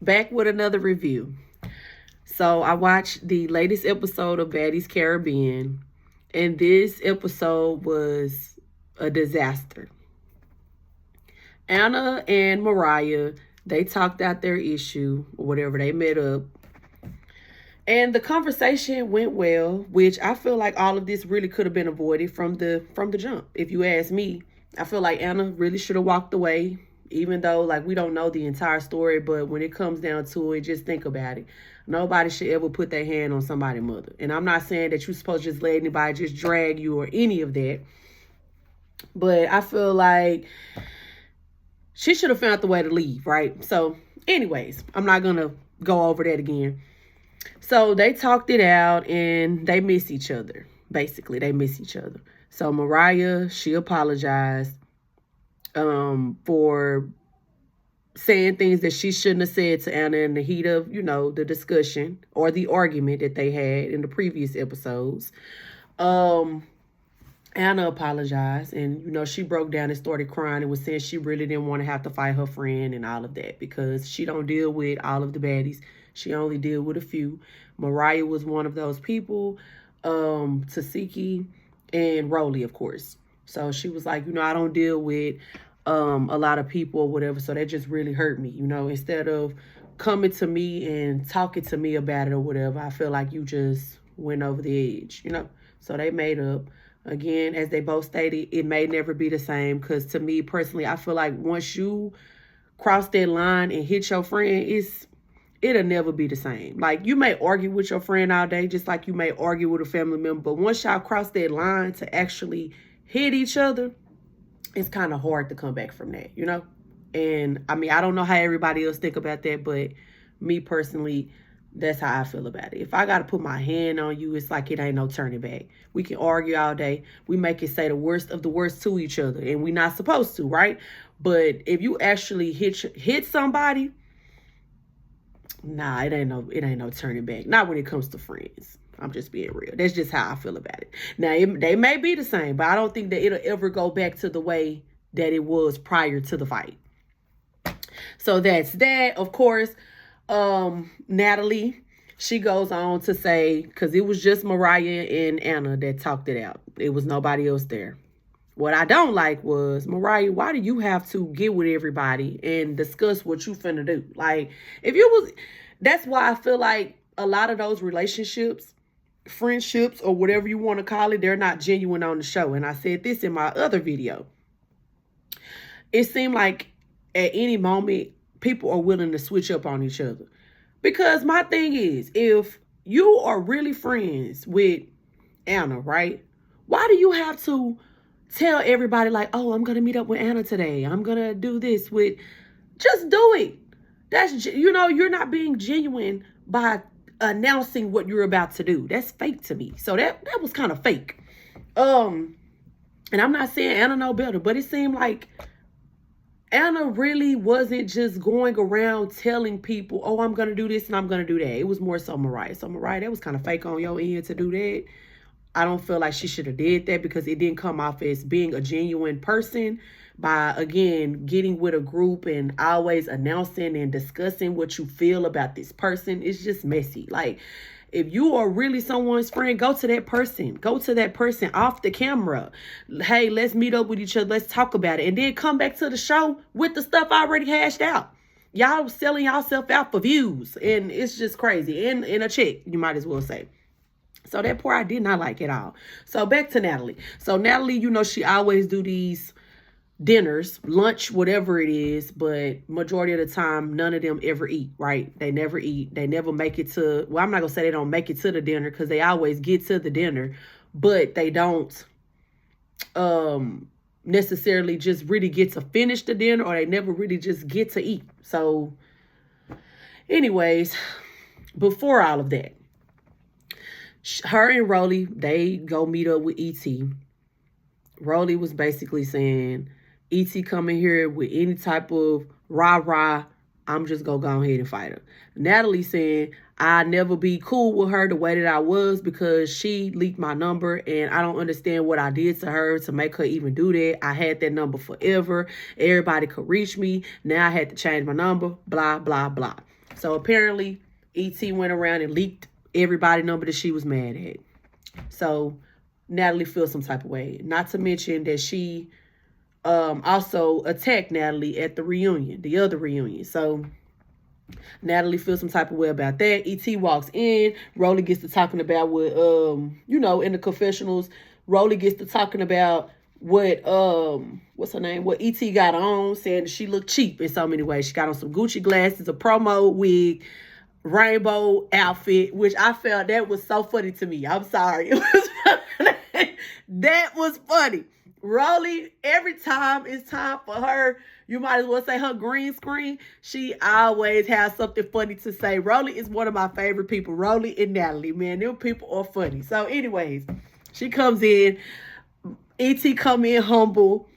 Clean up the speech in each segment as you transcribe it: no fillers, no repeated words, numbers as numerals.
Back with another review. So I watched the latest episode of Baddies Caribbean, and this episode was a disaster. Anna and Mariah, they talked out their issue or whatever, they met up. And the conversation went well, which I feel like all of this really could have been avoided from the jump. If you ask me, I feel like Anna really should have walked away, even though like we don't know the entire story. But when it comes down to it, just think about it. Nobody should ever put their hand on somebody's mother. And I'm not saying that you're supposed to just let anybody just drag you or any of that. But I feel like she should have found the way to leave, right? So, anyways, I'm not gonna go over that again. So they talked it out and they miss each other. Basically, they miss each other. So Mariah, she apologized for saying things that she shouldn't have said to Anna in the heat of, the discussion or the argument that they had in the previous episodes. Anna apologized and, she broke down and started crying and was saying she really didn't want to have to fight her friend and all of that because she don't deal with all of the baddies. She only deal with a few. Mariah was one of those people, Tasiki and Rolly, of course. So she was like, I don't deal with a lot of people or whatever. So that just really hurt me, instead of coming to me and talking to me about it or whatever, I feel like you just went over the edge, So they made up. Again, as they both stated, it may never be the same because to me personally, I feel like once you cross that line and hit your friend, it'll never be the same. Like, you may argue with your friend all day, just like you may argue with a family member. But once y'all cross that line to actually hit each other, it's kind of hard to come back from that, And, I don't know how everybody else think about that, but me personally, that's how I feel about it. If I got to put my hand on you, it's like it ain't no turning back. We can argue all day. We make it say the worst of the worst to each other, and we're not supposed to, right? But if you actually hit somebody, nah, it ain't no turning back. Not when it comes to friends. I'm just being real. That's just how I feel about it. Now, they may be the same, but I don't think that it'll ever go back to the way that it was prior to the fight. So that's that. Of course, Natalie, she goes on to say, because it was just Mariah and Anna that talked it out. It was nobody else there. What I don't like was, Mariah, why do you have to get with everybody and discuss what you finna do? Like, that's why I feel like a lot of those relationships, friendships, or whatever you want to call it, they're not genuine on the show. And I said this in my other video. It seemed like at any moment, people are willing to switch up on each other. Because my thing is, if you are really friends with Anna, right? Why do you have to tell everybody like, oh, I'm going to meet up with Anna today. I'm going to do this with, just do it. That's, you're not being genuine by announcing what you're about to do. That's fake to me. So that was kind of fake. And I'm not saying Anna know better, but it seemed like Anna really wasn't just going around telling people, oh, I'm going to do this and I'm going to do that. It was more so Mariah. So Mariah, that was kind of fake on your end to do that. I don't feel like she should have did that because it didn't come off as being a genuine person by, again, getting with a group and always announcing and discussing what you feel about this person. It's just messy. Like, if you are really someone's friend, go to that person. Go to that person off the camera. Hey, let's meet up with each other. Let's talk about it. And then come back to the show with the stuff already hashed out. Y'all selling y'allself out for views. And it's just crazy. And a check, you might as well say. So that part I did not like at all. So back to Natalie. So Natalie, she always do these dinners, lunch, whatever it is, but majority of the time, none of them ever eat, right? They never eat. They never make it to, well, I'm not going to say they don't make it to the dinner because they always get to the dinner, but they don't necessarily just really get to finish the dinner, or they never really just get to eat. So anyways, before all of that, her and Rolly, they go meet up with E.T. Rolly was basically saying, E.T. coming here with any type of rah-rah, I'm just going to go ahead and fight her. Natalie saying, I'd never be cool with her the way that I was because she leaked my number and I don't understand what I did to her to make her even do that. I had that number forever. Everybody could reach me. Now I had to change my number, blah, blah, blah. So apparently, E.T. went around and leaked everybody's number that she was mad at. So Natalie feels some type of way. Not to mention that she also attacked Natalie at the reunion, the other reunion. So Natalie feels some type of way about that. E.T. walks in. Rolly gets to talking about what, in the confessionals, Rolly gets to talking about what, what's her name? What E.T. got on, saying that she looked cheap in so many ways. She got on some Gucci glasses, a promo wig, rainbow outfit, which I felt that was so funny to me. I'm sorry. That was funny. Rolly, every time it's time for her, you might as well say her green screen, she always has something funny to say. Rolly is one of my favorite people. Rolly and Natalie, man, them people are funny. So anyways, she comes in. E.T. come in humble.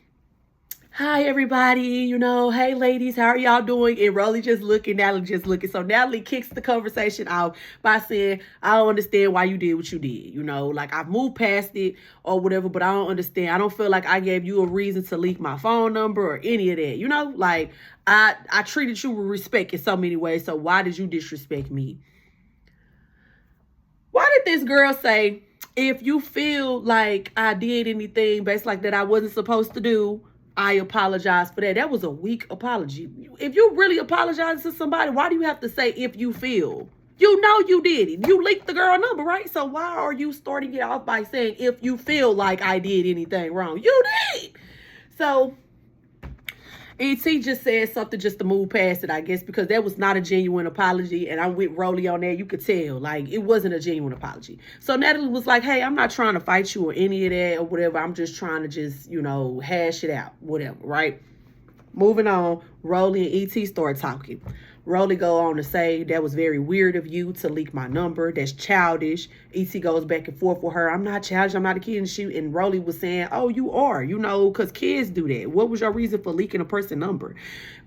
Hi, everybody. Hey, ladies, how are y'all doing? And Rolly just looking, Natalie just looking. So Natalie kicks the conversation out by saying, I don't understand why you did what you did. Like I've moved past it or whatever, but I don't understand. I don't feel like I gave you a reason to leak my phone number or any of that. Like I treated you with respect in so many ways. So why did you disrespect me? Why did this girl say, if you feel like I did anything based like that I wasn't supposed to do, I apologize for that. That was a weak apology. If you really apologize to somebody, why do you have to say if you feel? You know you did it. You leaked the girl number, right? So why are you starting it off by saying if you feel like I did anything wrong? You did. So E.T. just said something just to move past it, I guess, because that was not a genuine apology. And I'm with Rolly on that. You could tell, like, it wasn't a genuine apology. So Natalie was like, hey, I'm not trying to fight you or any of that or whatever. I'm just trying to just, hash it out, whatever, right? Moving on, Rolly and E.T. start talking. Rolly go on to say, that was very weird of you to leak my number. That's childish. E.T. goes back and forth with her. I'm not childish. I'm not a kid. And Rolly was saying, oh, you are, because kids do that. What was your reason for leaking a person's number?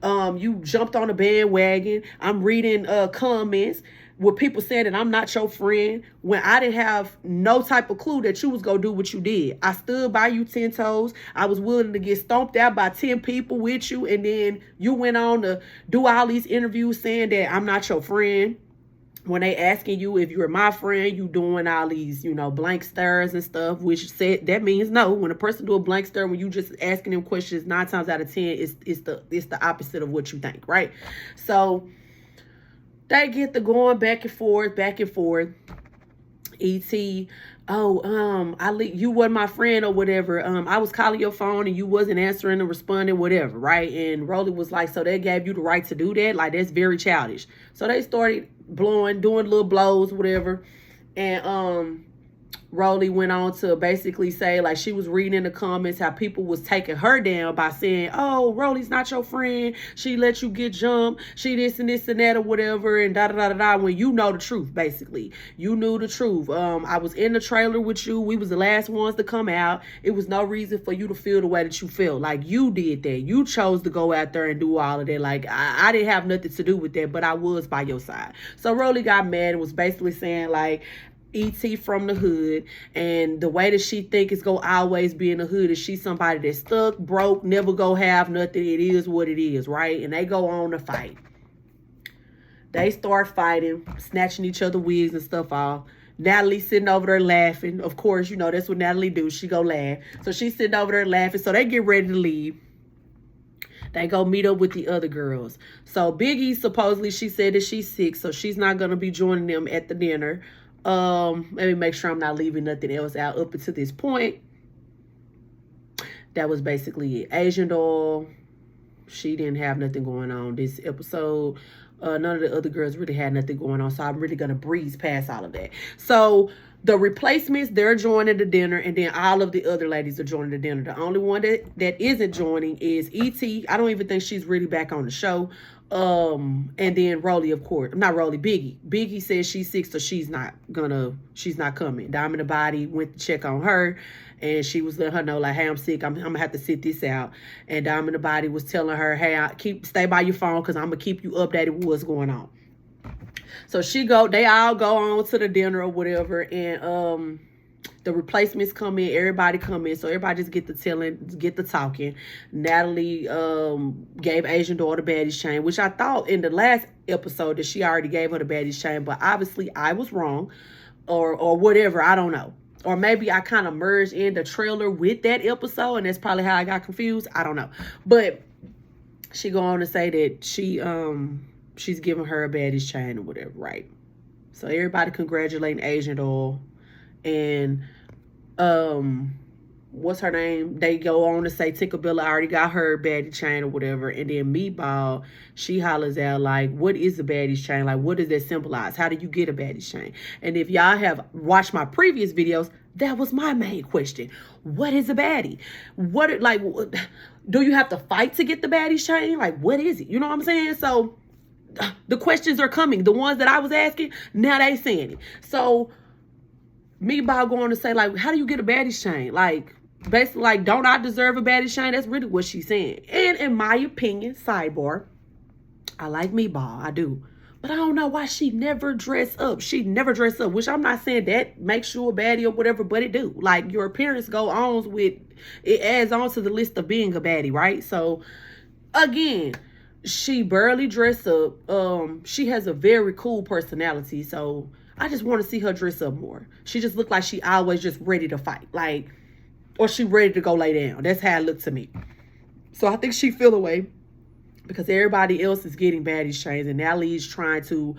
You jumped on a bandwagon. I'm reading comments with people saying that I'm not your friend when I didn't have no type of clue that you was going to do what you did. I stood by you 10 toes. I was willing to get stomped out by 10 people with you. And then you went on to do all these interviews saying that I'm not your friend. When they asking you if you're my friend, you doing all these, blank stares and stuff, which said that means no. When a person do a blank stare, when you just asking them questions, 9 times out of 10, it's the opposite of what you think, right? So they get the going back and forth. E.T., you wasn't my friend or whatever. I was calling your phone and you wasn't answering or responding, whatever, right? And Rolly was like, so they gave you the right to do that? Like, that's very childish. So they started doing little blows, whatever. And Rolly went on to basically say, like, she was reading in the comments how people was taking her down by saying, oh, Rolly's not your friend. She let you get jumped. She this and this and that or whatever. And da-da-da-da-da. When you know the truth, basically. You knew the truth. I was in the trailer with you. We was the last ones to come out. It was no reason for you to feel the way that you feel. Like, you did that. You chose to go out there and do all of that. Like, I didn't have nothing to do with that, but I was by your side. So Rolly got mad and was basically saying, like, E.T. from the hood, and the way that she think is gonna always be in the hood is she somebody that's stuck, broke, never go have nothing. It is what it is, right? And they go on to fight. They start fighting, snatching each other wigs and stuff off. Natalie sitting over there laughing. Of course, that's what Natalie do. She go laugh. So she's sitting over there laughing. So they get ready to leave. They go meet up with the other girls. So Biggie, supposedly, she said that she's sick, so she's not gonna be joining them at the dinner. Let me make sure I'm not leaving nothing else out up until this point. That was basically it. Asian doll, she didn't have nothing going on this episode. None of the other girls really had nothing going on, so I'm really gonna breeze past all of that. So the replacements, they're joining the dinner, and then all of the other ladies are joining the dinner. The only one that isn't joining is E.T. I don't even think she's really back on the show. And then Rolly, of course, not Rolly, Biggie. Biggie says she's sick, so she's not coming. Diamond the Body went to check on her, and she was letting her know, like, hey, I'm sick. I'm gonna have to sit this out. And Diamond the Body was telling her, hey, stay by your phone because I'm gonna keep you updated with what's going on. So they all go on to the dinner or whatever, and The replacements come in, everybody come in, so everybody just get the talking. Natalie gave Asian Doll the Baddies chain, which I thought in the last episode that she already gave her the Baddies chain, but obviously I was wrong, or whatever, I don't know. Or maybe I kind of merged in the trailer with that episode, and that's probably how I got confused. I don't know. But she go on to say that she's giving her a Baddies chain or whatever, right? So everybody congratulating Asian Doll. And what's her name? They go on to say Tinkerbella already got her baddie chain or whatever. And then Meatball, she hollers out like, what is a baddie chain? Like, what does that symbolize? How do you get a baddie chain? And if y'all have watched my previous videos, that was my main question. What is a baddie? Do you have to fight to get the baddie chain? Like, what is it? You know what I'm saying? So the questions are coming. The ones that I was asking, now they saying it. So Meatball going to say, like, how do you get a baddie chain? Like, basically, like, don't I deserve a baddie chain? That's really what she's saying. And in my opinion, sidebar, I like Meatball. I do. But I don't know why she never dressed up. She never dressed up, which I'm not saying that makes you a baddie or whatever, but it do. Like, your appearance it adds on to the list of being a baddie, right? So, again, she barely dressed up. She has a very cool personality, so I just want to see her dress up more. She just looked like she always just ready to fight. Like, or she ready to go lay down. That's how it looked to me. So I think she feel away because everybody else is getting baddies chains, and Natalie's trying to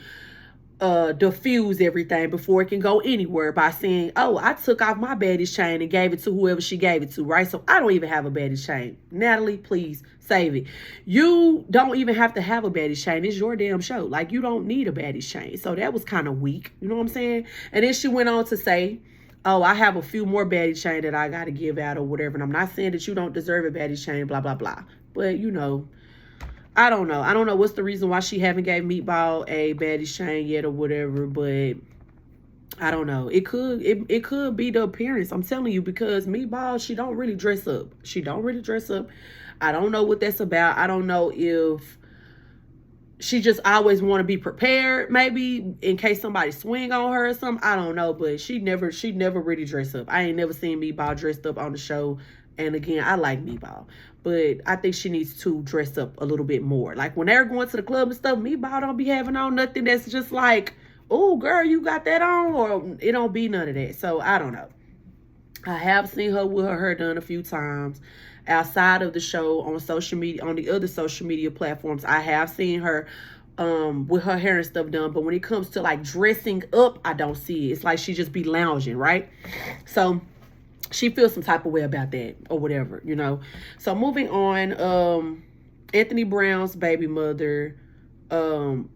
diffuse everything before it can go anywhere by saying, oh, I took off my baddies chain and gave it to whoever she gave it to, right? So I don't even have a baddies chain. Natalie, please save it. You don't even have to have a baddies chain. It's your damn show. Like, you don't need a baddies chain. So that was kind of weak. You know what I'm saying? And then she went on to say, oh, I have a few more baddies chain that I got to give out or whatever. And I'm not saying that you don't deserve a baddies chain, blah, blah, blah. But, you know, I don't know. I don't know what's the reason why she haven't gave Meatball a baddies chain yet or whatever, but I don't know. It could be the appearance. I'm telling you, because Meatball, she don't really dress up. She don't really dress up. I don't know what that's about. I don't know if she just always want to be prepared, maybe in case somebody swing on her or something. I don't know, but she never really dress up. I ain't never seen Meatball dressed up on the show. And again, I like Meatball, but I think she needs to dress up a little bit more. Like, when they're going to the club and stuff, Meatball don't be having on nothing that's just like, oh, girl, you got that on, or it don't be none of that. So I don't know. I have seen her with her hair done a few times outside of the show on social media, on the other social media platforms. I have seen her with her hair and stuff done, but when it comes to like dressing up, I don't see it. It's like she just be lounging, right? So she feels some type of way about that or whatever, you know. So moving on, Anthony Brown's baby mother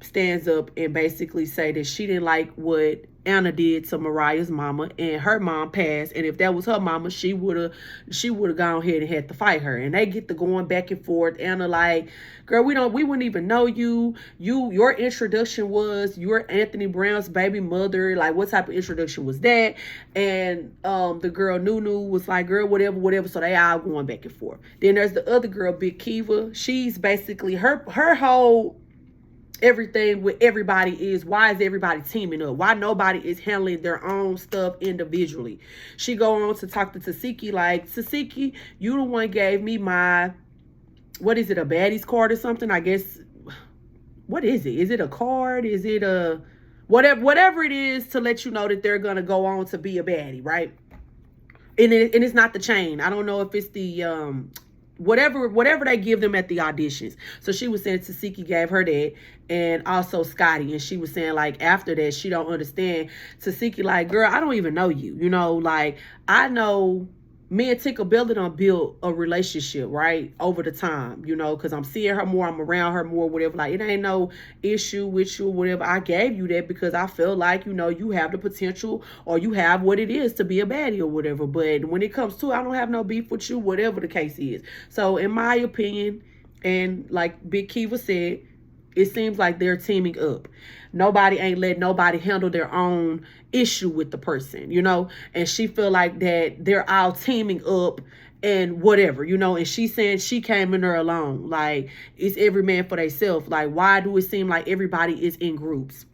stands up and basically say that she didn't like what Anna did to Mariah's mama, and her mom passed, and if that was her mama, she would have gone ahead and had to fight her. And they get to going back and forth. Anna like, girl, we wouldn't even know you. Your introduction was you're Anthony Brown's baby mother. Like, what type of introduction was that? And the girl Nunu was like, girl, whatever. So they all going back and forth. Then there's the other girl, Big Kiva. She's basically her whole everything with everybody is, why is everybody teaming up? Why nobody is handling their own stuff individually? She go on to talk to Tasiki like, Tasiki, you the one gave me my, what is it, a baddies card or something? I guess, what is it? Is it a card? Is it a, whatever it is to let you know that they're going to go on to be a baddie, right? And it's not the chain. I don't know if it's the, whatever they give them at the auditions. So she was saying Tasiki gave her that, and also Scotty. And she was saying, like, after that, she don't understand. Tasiki like, girl, I don't even know you. You know, like, I know me and Tinkerbella done built a relationship, right, over the time, you know, because I'm seeing her more, I'm around her more, whatever. Like, it ain't no issue with you, whatever. I gave you that because I feel like, you know, you have the potential, or you have what it is to be a baddie or whatever. But when it comes to, I don't have no beef with you, whatever the case is. So in my opinion, and like Big Kiva said, it seems like they're teaming up. Nobody ain't let nobody handle their own issue with the person, you know? And she feel like that they're all teaming up and whatever, you know? And she saying she came in there alone. Like, it's every man for themselves. Like, why do it seem like everybody is in groups?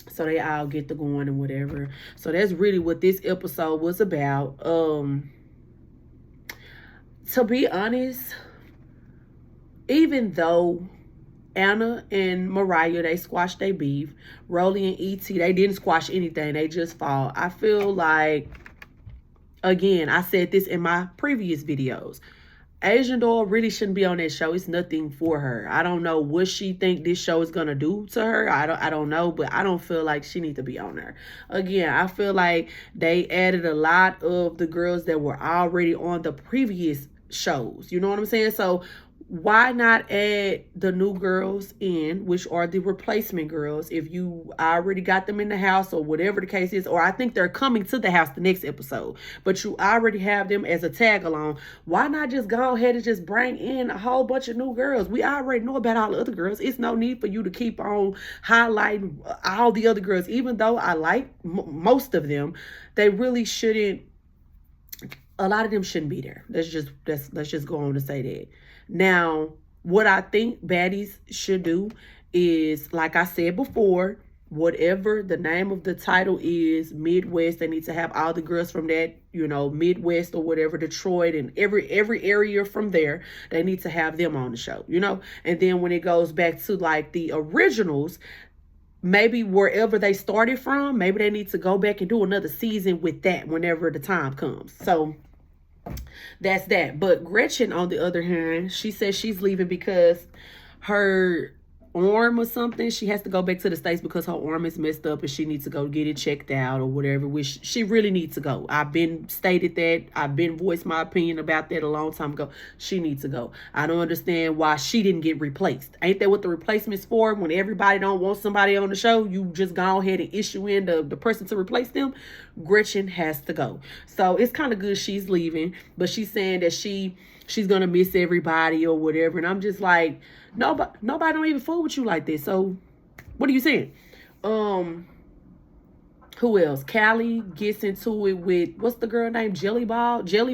So they all get to going and whatever. So that's really what this episode was about. To be honest, even though Anna and Mariah, they squashed their beef, Rolly and E.T., they didn't squash anything. They just fought. I feel like, again, I said this in my previous videos, Asian Doll really shouldn't be on that show. It's nothing for her. I don't know what she think this show is gonna do to her. I don't know, but I don't feel like she needs to be on there. Again, I feel like they added a lot of the girls that were already on the previous shows. You know what I'm saying? So why not add the new girls in, which are the replacement girls, if you already got them in the house or whatever the case is, or I think they're coming to the house the next episode, but you already have them as a tag along. Why not just go ahead and just bring in a whole bunch of new girls? We already know about all the other girls. It's no need for you to keep on highlighting all the other girls. Even though I like most of them, they really shouldn't. A lot of them shouldn't be there. Let's just go on to say that. Now, what I think baddies should do is, like I said before, whatever the name of the title is, Midwest, they need to have all the girls from that, Midwest or whatever, Detroit and every area from there. They need to have them on the show, And then when it goes back to like the originals, maybe wherever they started from, maybe they need to go back and do another season with that whenever the time comes. So that's that. But Gretchen, on the other hand, she says she's leaving because her arm or something, she has to go back to the States because her arm is messed up and she needs to go get it checked out or whatever, which she really needs to go. I've been stated that. I've been voiced my opinion about that a long time ago. She needs to go. I don't understand why she didn't get replaced. Ain't that what the replacement's for? When everybody don't want somebody on the show, you just go ahead and issue in the person to replace them. Gretchen has to go. So it's kind of good she's leaving, but she's saying that she's gonna miss everybody or whatever. And I'm just like, nobody don't even fool with you like this. So what are you saying? Who else? Callie gets into it with, what's the girl name? Jelly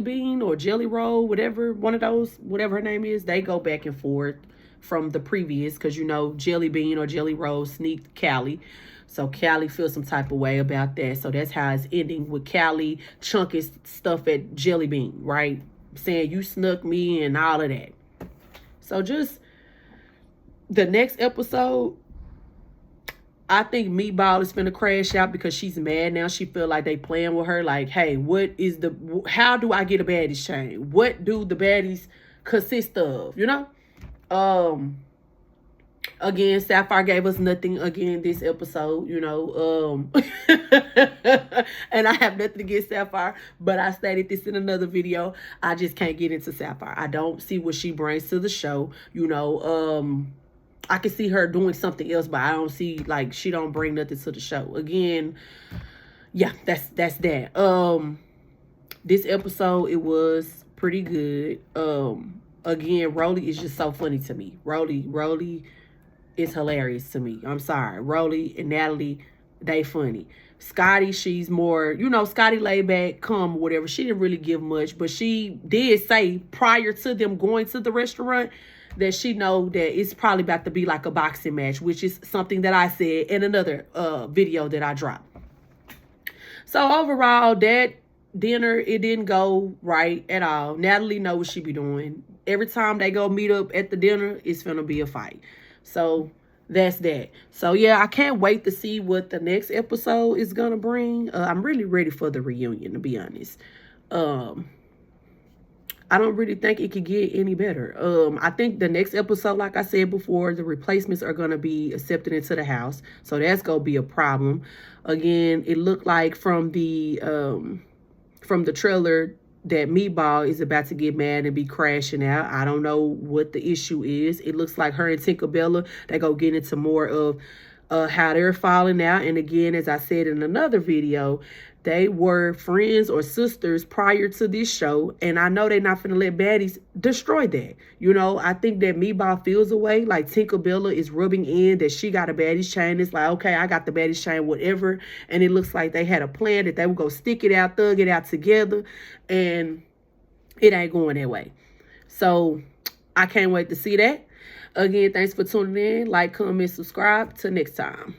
Bean or Jelly Roll, whatever, one of those, whatever her name is. They go back and forth from the previous, because Jelly Bean or Jelly Roll sneaked Callie. So Callie feels some type of way about that. So that's how it's ending, with Callie chunking stuff at Jelly Bean, right? Saying you snuck me and all of that. So just the next episode, I think Meatball is finna crash out because she's mad now. She feel like they playing with her. Like, hey, how do I get a baddies chain? What do the baddies consist of? Again, Sapphire gave us nothing again this episode, and I have nothing against Sapphire, but I stated this in another video. I just can't get into Sapphire. I don't see what she brings to the show. I can see her doing something else, but I don't see, like, she don't bring nothing to the show. Again, yeah, that's that. This episode, it was pretty good. Again, Rolly is just so funny to me. Rolly is hilarious to me. I'm sorry. Rolly and Natalie, they funny. Scotty, she's more, Scotty laid back, calm, whatever. She didn't really give much, but she did say prior to them going to the restaurant that she know that it's probably about to be like a boxing match, which is something that I said in another video that I dropped. So overall, that dinner, it didn't go right at all. Natalie knows what she be doing. Every time they go meet up at the dinner, it's gonna be a fight. So that's that. So yeah, I can't wait to see what the next episode is gonna bring. I'm really ready for the reunion, to be honest. I don't really think it could get any better. I think the next episode, like I said before, the replacements are gonna be accepted into the house, so that's gonna be a problem. Again, it looked like from the trailer that Meatball is about to get mad and be crashing out. I don't know what the issue is. It looks like her and Tinkerbella, they go get into more of how they're falling out. And again, as I said in another video, they were friends or sisters prior to this show. And I know they're not going to let baddies destroy that. I think that Meatball feels away. Like Tinkerbella is rubbing in that she got a baddies chain. It's like, okay, I got the baddies chain, whatever. And it looks like they had a plan that they would go stick it out, thug it out together. And it ain't going that way. So I can't wait to see that. Again, thanks for tuning in. Like, comment, subscribe. Till next time.